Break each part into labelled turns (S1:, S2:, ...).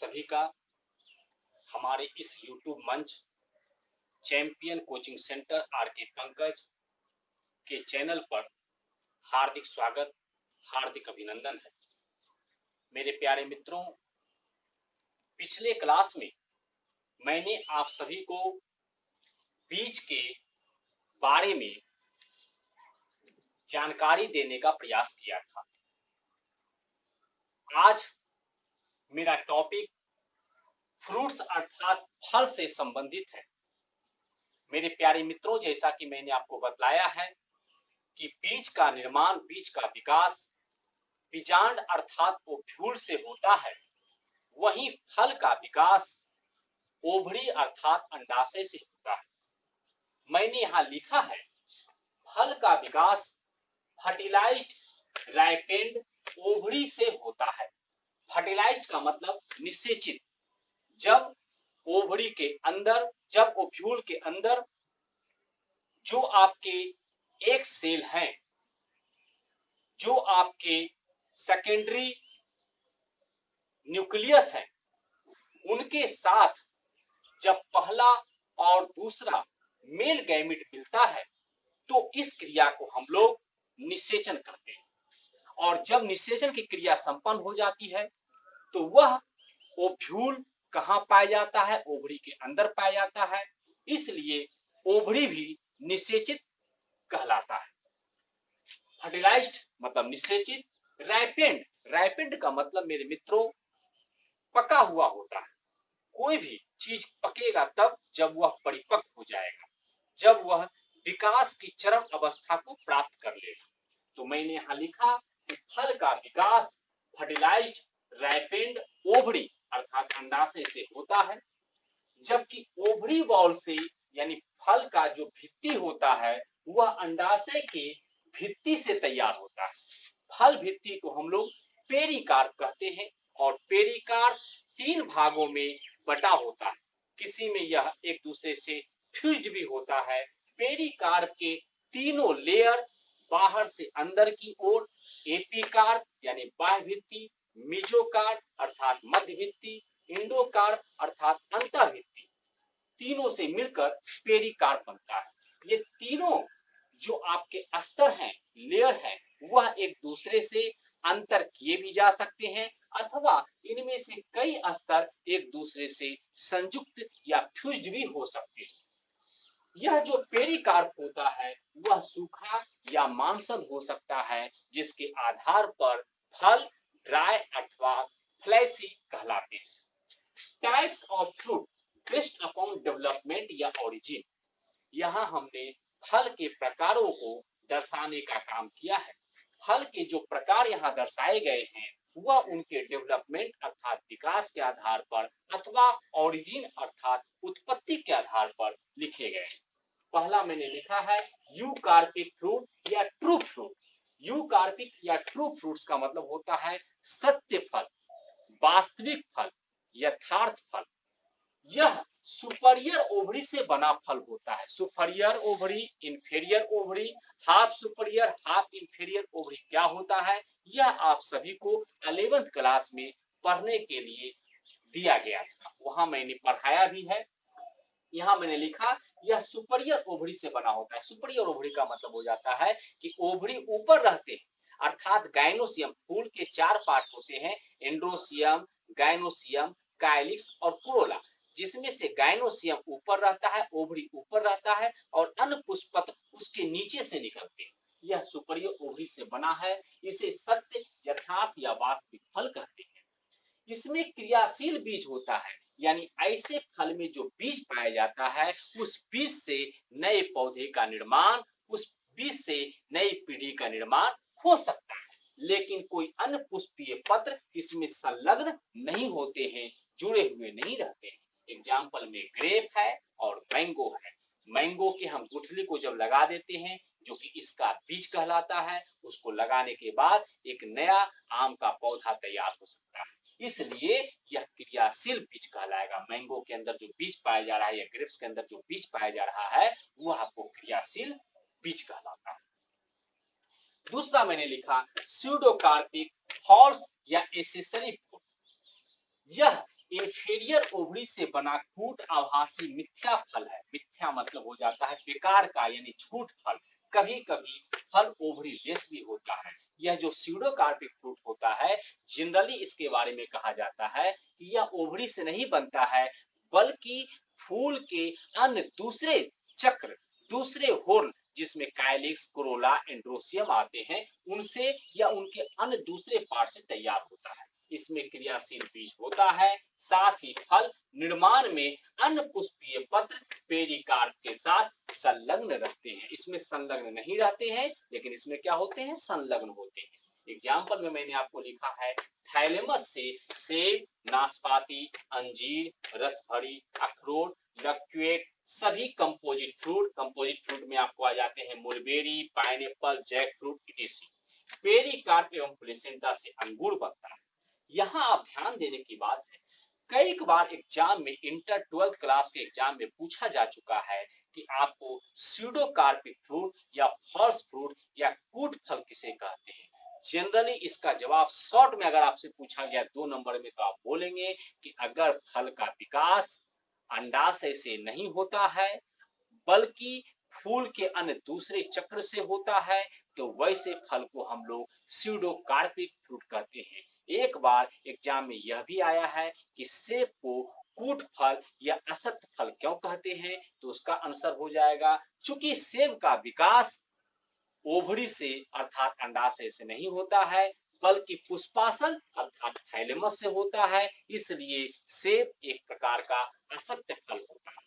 S1: सभी का हमारे इस YouTube मंच champion coaching centre R K. Pankaj के चैनल पर हार्दिक स्वागत, हार्दिक अभिनंदन है। मेरे प्यारे मित्रों, पिछले क्लास में मैंने आप सभी को बीज के बारे में जानकारी देने का प्रयास किया था। आज मेरा टॉपिक फ्रूट्स अर्थात फल से संबंधित है। मेरे प्यारे मित्रों, जैसा कि मैंने आपको बतलाया है कि बीज का निर्माण, बीज का विकास बीजांड अर्थात ओव्यूल से होता है, वहीं फल का विकास ओवरी अर्थात अंडाशय से होता है। मैंने यहाँ लिखा है, फल का विकास फर्टिलाइज्ड राइपेंड ओवरी से होता है। फर्टिलाइज्ड का मतलब निषेचित। जब ओवरी के अंदर, जब ओव्यूल के अंदर जो आपके एक सेल हैं, जो आपके सेकेंडरी न्यूक्लियस है, उनके साथ जब पहला और दूसरा मेल गैमेट मिलता है तो इस क्रिया को हम लोग निषेचन करते हैं। और जब निषेचन की क्रिया संपन्न हो जाती है तो वह ओव्यूल कहाँ पाया जाता है? ओवरी के अंदर पाया जाता है। इसलिए ओवरी भी निषेचित कहलाता है। फर्टिलाइज्ड मतलब निषेचित, राइपेंड, राइपेंड का मतलब मेरे मित्रों पका हुआ होता है। कोई भी चीज पकेगा तब जब वह परिपक्व हो जाएगा, जब वह विकास की चरम अवस्था को प्राप्त कर लेगा। तो मैंने यहाँ लिखा कि फल का विकास फर्टिलाइज्ड राइपेंड ओवरी अर्थात अंडाशय से होता है, जबकि ओवरी वॉल से यानी फल का जो भित्ति होता है वह अंडाशय के भित्ति से तैयार होता है। फल भित्ति को हम लोग पेरिकार्प कहते हैं और पेरिकार्प 3 भागों में बटा होता है। किसी में यह एक दूसरे से फ्यूज्ड भी होता है। पेरिकार्प के तीनों लेयर, बाहर से अंदर की ओर एपिकार्प यानी बाह्य भित्ति, मेसोकार्प अर्थात मध्य भित्ति, इंडोकार्प अर्थात अंतः भित्ति, तीनों से मिलकर पेरिकार्प बनता है। ये तीनों जो आपके स्तर हैं, लेयर हैं, वह एक दूसरे से अंतर किए भी जा सकते हैं अथवा इनमें से कई स्तर एक दूसरे से संयुक्त या फ्यूज्ड भी हो सकते हैं। यह जो पेरिकार्प होता है वह सूखा या मांसल हो सकता है, जिसके आधार पर फल ड्राई अथवा फ्लैशी कहलाते हैं। Types of fruit based upon development या ओरिजिन, यहाँ हमने फल के प्रकारों को दर्शाने का काम किया है। फल के जो प्रकार यहाँ दर्शाए गए हैं वह उनके डेवलपमेंट अर्थात विकास के आधार पर अथवा ओरिजिन अर्थात उत्पत्ति के आधार पर लिखे गए हैं। पहला मैंने लिखा है यूकार्पिक फ्रूट या ट्रू फ्रूट। यूकार्पिक या ट्रू फ्रूट्स का मतलब होता है सत्य फल, वास्तविक फल, यथार्थ फल। यह सुपरियर ओवरी से बना फल होता है। Superior ovary, inferior ovary, half superior, half inferior ovary क्या होता है, यह आप सभी को 11th क्लास में पढ़ने के लिए दिया गया था, वहां मैंने पढ़ाया भी है। यहाँ मैंने लिखा यह सुपरियर ओवरी से बना होता है। सुपरियर ओवरी का मतलब हो जाता है कि ओवरी ऊपर रहते हैं अर्थात गाइनोसियम। फूल के 4 पार्ट होते हैं, एंड्रोसियम, गाइनोसियम, काइलिक्स और कोरोला, जिसमें से गाइनोसियम ऊपर रहता है, ओवरी ऊपर रहता है और अन्य पुष्पपत्र उसके नीचे से निकलते हैं। यह सुपरियर ओवरी से बना है। इसे सत्य, यथार्थ या वास्तविक फल कहते हैं। इसमें क्रियाशील बीज होता है, यानी ऐसे फल में जो बीज पाया जाता है उस बीज से नए पौधे का निर्माण, उस बीज से नई पीढ़ी का निर्माण हो सकता है, लेकिन कोई अन्य पुष्पीय पत्र इसमें संलग्न नहीं होते हैं, जुड़े हुए नहीं रहते हैं। एग्जाम्पल में ग्रेप है और मैंगो है। मैंगो के हम गुठली को जब लगा देते हैं, जो कि इसका बीज कहलाता है, उसको लगाने के बाद एक नया आम का पौधा तैयार हो सकता है। इसलिए यह क्रियाशील बीज कहलाएगा। मैंगो के अंदर जो बीज पाया जा रहा है या ग्रेप्स के अंदर जो बीज पाया जा रहा है वह आपको क्रियाशील बीज कहलाता है। दूसरा मैंने लिखा स्यूडोकार्पिक, फॉल्स या एसेसरी फ्रूट। यह इंफीरियर ओवरी से बना कूट आभासी मिथ्या फल है। मिथ्या मतलब हो जाता है बेकार का, यानी झूठ फल। कभी कभी फल ओवरी लेस भी होता है। यह जो स्यूडोकार्पिक फ्रूट होता है, जनरली इसके बारे में कहा जाता है कि यह ओवरी से नहीं बनता है, बल्कि फूल के अन्य दूसरे चक्र, दूसरे होर्न, जिसमें काइलिक्स, कोरोला, एंड्रोसियम आते हैं, उनसे या उनके अन्य दूसरे पार्ट से तैयार होता है। इसमें क्रियाशील बीज होता है। साथ ही फल निर्माण में अन्य पुष्पीय पत्र पेरिकार्प के साथ संलग्न रहते हैं। इसमें संलग्न नहीं रहते हैं, लेकिन इसमें क्या होते हैं, संलग्न होते हैं। एग्जाम्पल में मैंने आपको लिखा है, थैलेमस से सेब, नाशपाती, अंजीर, रसभरी, अखरोट, लक्वेट, सभी कंपोजिट फ्रूट। कंपोजिट फ्रूट में आपको आ जाते हैं mulberry, pineapple, jackfruit, etc. Pericarp एवं प्लेसेंटा से अंगूर बनता है। यहाँ आप ध्यान देने की बात है, कई बार एग्जाम में, इंटर 12th क्लास के एग्जाम में पूछा जा चुका है कि आपको स्यूडोकार्पिक फ्रूट या फॉल्स फ्रूट या कूट फल किसे कहते हैं। जनरली इसका जवाब शॉर्ट में अगर आपसे पूछा गया 2 नंबर में, तो आप बोलेंगे कि अगर फल का विकास अंडाशय से नहीं होता है, बल्कि फूल के अन्य दूसरे चक्र से होता है, तो वैसे फल को हम लोग स्यूडोकार्पिक फ्रूट कहते हैं। एक बार एग्जाम में यह भी आया है कि सेब को कूट फल या असत्य फल क्यों कहते हैं, तो उसका आंसर हो जाएगा, चूंकि सेब का विकास ओवरी से अर्थात अंडाशय से नहीं होता है, बल्कि पुष्पासन अर्थात थैलेमस से होता है, इसलिए सेब एक प्रकार का असत्य फल होता है।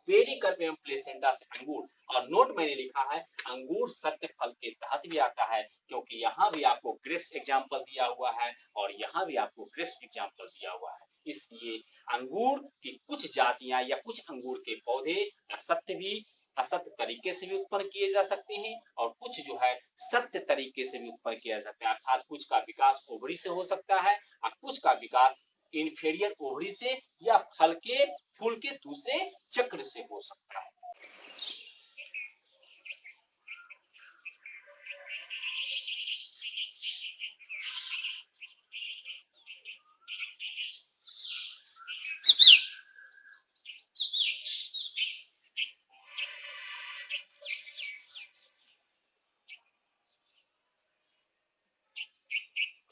S1: पेरिकल्प एवं प्लेसेंटा से अंगूर, और नोट मैंने लिखा है, अंगूर सत्य फल के तहत भी आता है, क्योंकि यहाँ भी आपको ग्रेप्स एग्जाम्पल दिया हुआ है और यहाँ भी आपको ग्रेप्स एग्जाम्पल दिया हुआ है। इसलिए अंगूर की कुछ जातियां या कुछ अंगूर के पौधे असत्य तरीके से भी उत्पन्न किए जा सकते हैं, और कुछ जो है सत्य तरीके से भी उत्पन्न किया जा सकता है। अर्थात कुछ का विकास ओवरी से हो सकता है और कुछ का विकास इंफीरियर ओवरी से या फूल के दूसरे चक्र से हो सकता है।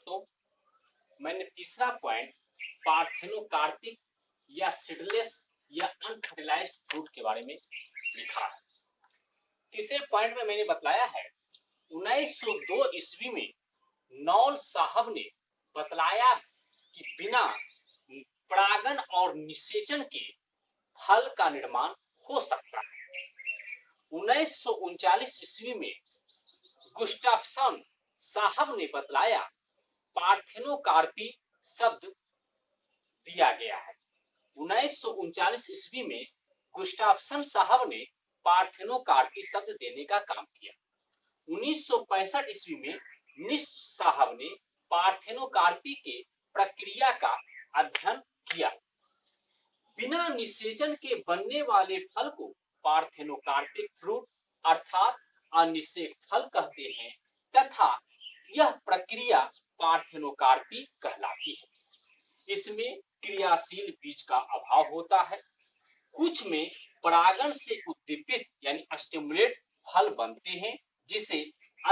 S1: तो मैंने तीसरा पॉइंट पार्थेनोकार्पिक या सीडलेस या अनफर्टिलाइज्ड फ्रूट के बारे में लिखा है। तीसरे पॉइंट में मैंने बताया है, 1902 ईस्वी में नौल साहब ने बतलाया कि बिना परागन और निषेचन के फल का निर्माण हो सकता है। 1939 ईस्वी में गुस्टाफसन साहब ने बतलाया, पार्थेनोकार्पी शब्द दिया गया है। 1939 ईस्वी में गुस्टाफसन साहब ने पार्थेनोकार्पी शब्द देने का काम किया। 1965 ईस्वी में निश्च साहब ने पार्थेनोकार्पी के प्रक्रिया का अध्ययन किया। बिना निषेचन के बनने वाले फल को पार्थेनोकार्पिक फ्रूट अर्थात अनिषेक फल कहते हैं, तथा यह प्रक्रिया पार्थेनोकार्पी कहलाती है। इसमें क्रियाशील बीज का अभाव होता है। कुछ में परागण से उद्दीपित यानी स्टिमुलेट फल बनते हैं, जिसे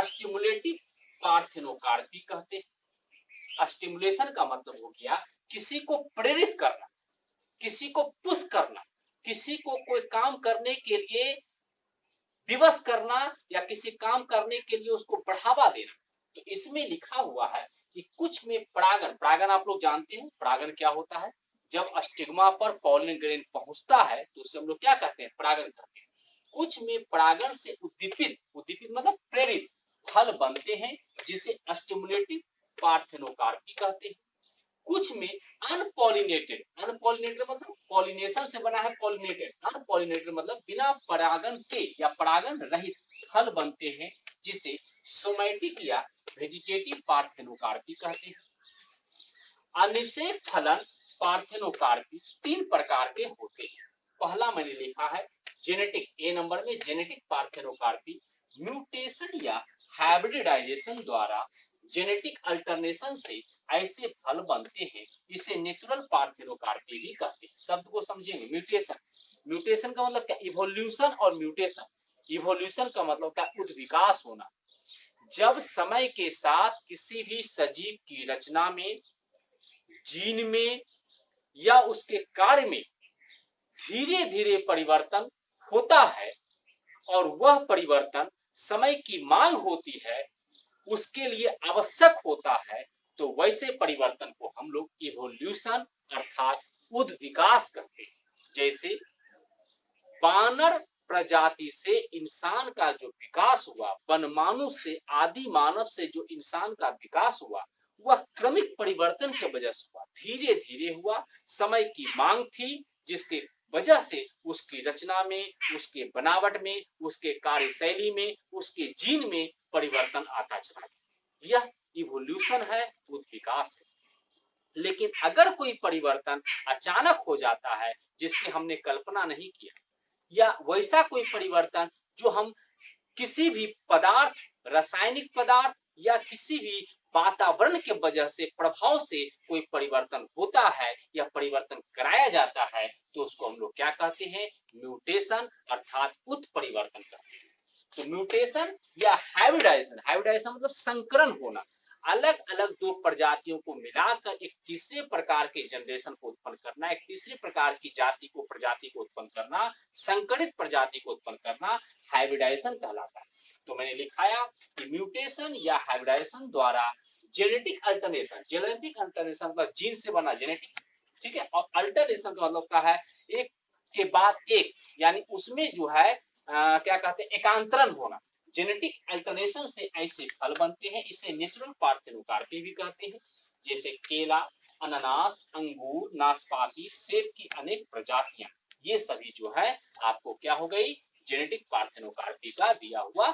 S1: स्टिमुलेटिव पार्थेनोकार्पी कहते हैं। स्टिमुलेशन का मतलब हो गया किसी को प्रेरित करना, किसी को पुश करना, किसी को कोई काम करने के लिए विवश करना या किसी काम करने के लिए उसको बढ़ावा देना। तो इसमें लिखा हुआ है कि कुछ में परागण आप लोग जानते हैं, परागण क्या होता है, जब स्टिग्मा पर पॉलिन ग्रेन पहुंचता है तो उसे हम लोग क्या कहते हैं, परागण कहते हैं। कुछ में परागण से उद्दीपित मतलब प्रेरित फल बनते हैं, जिसे स्टिमुलेटिव पार्थेनोकार्पी कहते हैं। कुछ में अनपॉलिनेटेड मतलब पॉलिनेशन से बना है, अनपॉलिनेटेड मतलब बिना परागण के या परागण रहित फल बनते हैं, जिसे सोमैटिक या वेजिटेटिव पार्थेनोकार्पी कहते हैं। अनिषेक फलन पार्थेनोकार्पी 3 प्रकार के होते हैं। पहला मैंने लिखा है जेनेटिक, ए नंबर में जेनेटिक पार्थेनोकार्पी म्यूटेशन या हाइब्रिडाइजेशन द्वारा जेनेटिक अल्टरनेशन से ऐसे फल बनते हैं, इसे नेचुरल पार्थेनोकार्पी भी कहते हैं। शब्द को समझेंगे, म्यूटेशन। म्यूटेशन का मतलब क्या? इवोल्यूशन और म्यूटेशन। इवोल्यूशन का मतलब होता है उद्विकास होना। जब समय के साथ किसी भी सजीव की रचना में, जीन में या उसके कार्य में धीरे धीरे परिवर्तन होता है और वह परिवर्तन समय की मांग होती है, उसके लिए आवश्यक होता है, तो वैसे परिवर्तन को हम लोग इवोल्यूशन अर्थात उद्विकास कहते हैं। जैसे बानर प्रजाति से इंसान का जो विकास हुआ, वनमानु से आदि मानव से जो इंसान का विकास हुआ, वह क्रमिक परिवर्तन के वजह से हुआ, धीरे धीरे हुआ। समय की मांग थी, जिसके वजह से उसकी रचना में, उसके बनावट में, उसके कार्यशैली में, उसके जीन में परिवर्तन आता चला गया। यह इवोल्यूशन है, उद्विकास है। लेकिन अगर कोई परिवर्तन अचानक हो जाता है जिसकी हमने कल्पना नहीं किया, या वैसा कोई परिवर्तन जो हम किसी भी पदार्थ, रासायनिक पदार्थ या किसी भी वातावरण के वजह से, प्रभाव से कोई परिवर्तन होता है या परिवर्तन कराया जाता है, तो उसको हम लोग क्या कहते हैं? म्यूटेशन अर्थात उत्परिवर्तन कहते हैं। तो म्यूटेशन या हाइब्रिडाइजेशन, हाइब्रिडाइजेशन मतलब संकरण होना, अलग अलग दो प्रजातियों को मिलाकर एक तीसरे प्रकार के जनरेशन को उत्पन्न करना, एक तीसरे प्रकार की प्रजाति को उत्पन्न करना, संकरित प्रजाति को उत्पन्न करना, हाइब्रिडाइजेशन कहलाता है। तो मैंने लिखाया कि म्यूटेशन या हाइब्रिडाइजेशन द्वारा जेनेटिक अल्टरनेशन मतलब जीन से बना जेनेटिक, ठीक है, और अल्टरनेशन का मतलब क्या है? एक के बाद एक, यानी उसमें जो है क्या कहते हैं? एकांतरण होना। जेनेटिक अल्टरनेशन से ऐसे फल बनते हैं, इसे नेचुरल पार्थेनोकार्पी भी कहते हैं। जैसे केला, अनानास, अंगूर, नाशपाती, सेब की अनेक प्रजातियां, ये सभी जो है आपको क्या हो गई? जेनेटिक पार्थेनोकार्पी का दिया हुआ